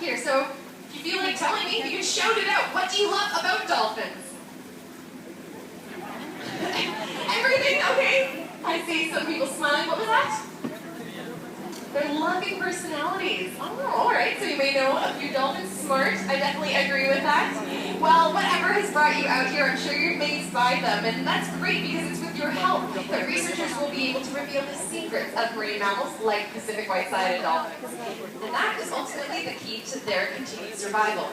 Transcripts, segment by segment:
here. So if you feel like telling me, you can shout it out. What do you love about dolphins? Everything? Okay. I see some people smiling. What was that? They're loving personalities. Oh, all right. So you may know a few dolphins. Smart. I definitely agree with that. Well, whatever has brought you out here, I'm sure you're amazed by them. And that's great because it's with your help that researchers will be able to reveal the secrets of marine mammals like Pacific white-sided dolphins. And that is ultimately the key to their continued survival.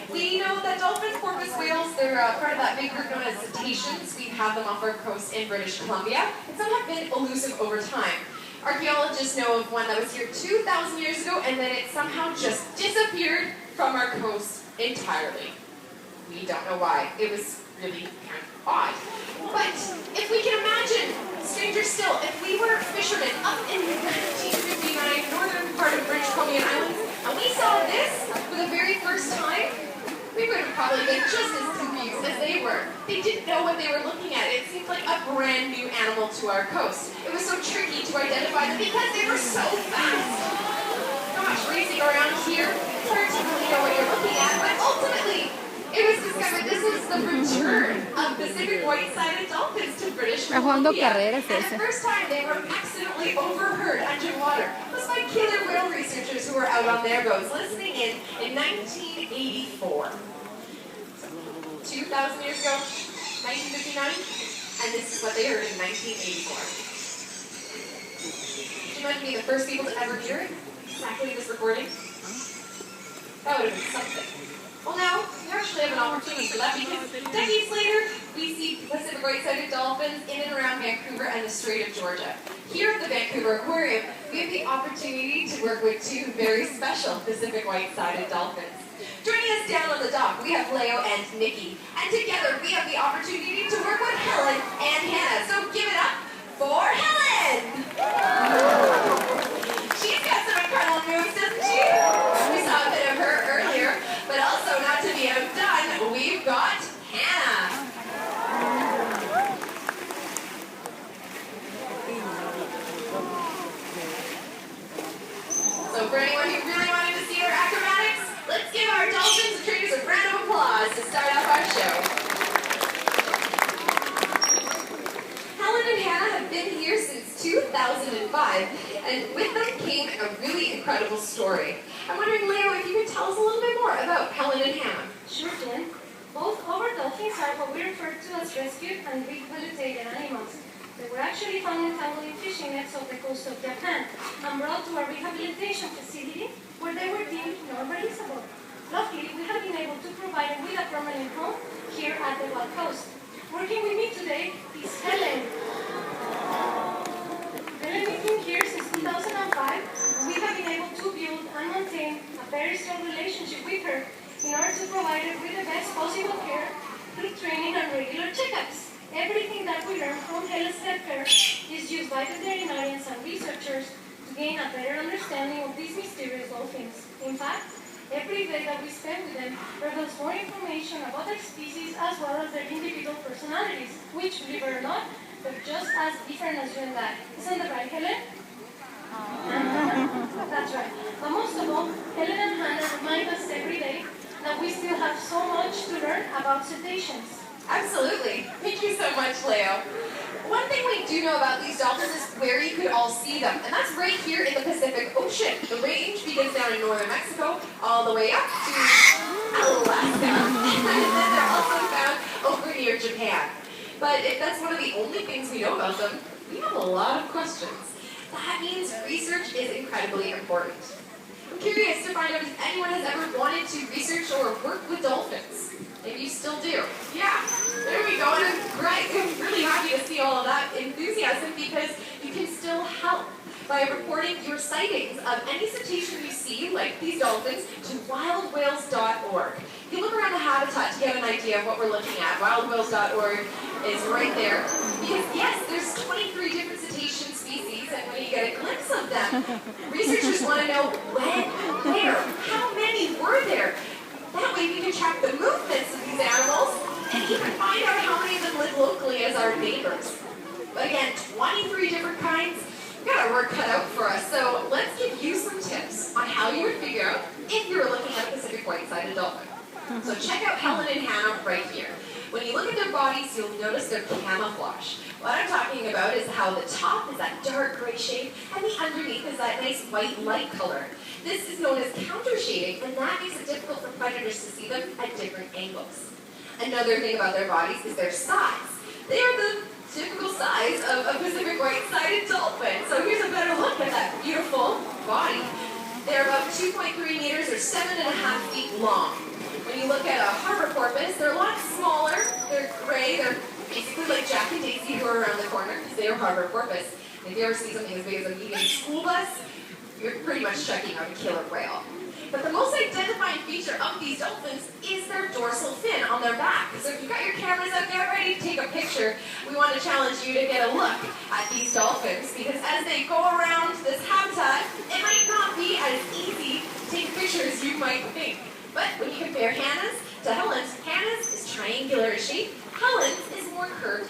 We know that dolphins, porpoise whales, they're part of that big group known as cetaceans. We have them off our coast in British Columbia. And some have been elusive over time. Archaeologists know of one that was here 2,000 years ago, and then it somehow just disappeared from our coast entirely. We don't know why. It was really kind of odd. But if we can imagine, stranger still, if we were fishermen up in 1959, northern part of British Columbian Islands, and we saw this for the very first time, we would have probably been just as confused as they were. They didn't know what they were looking at. It seemed like a brand new animal to our coast. It was so tricky to identify them because they were so fast. Gosh, racing around here, it's hard to really know what you're looking at, but ultimately, it was discovered this was the return of Pacific white-sided dolphins to British Columbia. And the first time they were accidentally overheard underwater was by killer whale researchers who were out on their boats listening in 1984. So, 2,000 years ago, 1959, and this is what they heard in 1984. Would you mind being the first people to ever hear it? Exactly this recording? That would have been something. Well, now, we actually have an opportunity for that because decades later, we see Pacific white-sided dolphins in and around Vancouver and the Strait of Georgia. Here at the Vancouver Aquarium, we have the opportunity to work with two very special Pacific white-sided dolphins. Joining us down on the dock, we have Leo and Nikki. And together, we have the opportunity to work with Helen and Hannah. So give it up for Helen! She's got some incredible moves, doesn't she? We saw a bit of her earlier. But also, not to be outdone, we've got Hannah. So for anyone who really wanted to see our acrobatics, let's give our dolphins and trainers a round of applause to start off our show. Helen and Hannah have been here since 2005, and with them came a really incredible story. I'm wondering, Leo, if you could tell us a little bit more about Helen and Hannah. Sure, Jen. Both our dolphins are what we refer to as rescued and rehabilitated animals. They were actually found entangled in fishing nets off the coast of Japan and brought to a rehabilitation facility where they were deemed non-releasable. Luckily, we have been able to provide them with a permanent home here at the Wild Coast. Working with me today is Helen. Helen has been here since 2005. We have been able to build and maintain a very strong relationship with her in order to provide her with the best possible care through training and regular checkups. Everything that we learn from Helen's health care is used by the veterinarians and researchers to gain a better understanding of these mysterious dolphins. In fact, every day that we spend with them reveals more information about their species as well as their individual personalities, which, believe it or not, they're just as different as you and I. Isn't that right, Helen? That's right. But most of all, Helen and Hannah remind us every day that we still have so much to learn about cetaceans. Absolutely. Thank you so much, Leo. One thing we do know about these dolphins is where you could all see them, and that's right here in the Pacific Ocean. The range begins down in northern Mexico, all the way up to Alaska, and then they're also found over near Japan. But if that's one of the only things we know about them, we have a lot of questions. That means research is incredibly important. I'm curious to find out if anyone has ever wanted to research or work with dolphins. Maybe you still do. Yeah, there we go. And I'm really happy to see all of that enthusiasm because you can still help by reporting your sightings of any cetacean you see, like these dolphins, to wildwhales.org. You look around the habitat to get an idea of what we're looking at. Wildwhales.org is right there. Because yes, there's 23 different cetacean species, and when you get a glimpse of them, researchers want to know when, where, how many were there. That way we can track the movements of these animals and even find out how many of them live locally as our neighbors. But again, 23 different kinds. We've got our work cut out for us. So let's give you some tips on how you would figure out if you were looking at So check out Helen and Hannah right here. When you look at their bodies, you'll notice their camouflage. What I'm talking about is how the top is that dark gray shade and the underneath is that nice white light color. This is known as counter shading, and that makes it difficult for predators to see them at different angles. Another thing about their bodies is their size. They are the typical size of a Pacific white-sided dolphin. So here's a better look at that beautiful body. They're about 2.3 meters or 7.5 feet long. When you look at a harbor porpoise, they're a lot smaller. They're gray. They're basically like Jack and Daisy who are around the corner because they are harbor porpoise. If you ever see something as big as a medium school bus, you're pretty much checking out a killer whale. But the most identifying feature of these dolphins is their dorsal fin on their back. So if you've got your cameras out there ready to take a picture, we want to challenge you to get a look at these dolphins because as they go around this habitat, it might not be as easy to take a picture as you might think. But when you compare Hannah's to Helen's, Hannah's is triangular in shape, Helen's is more curved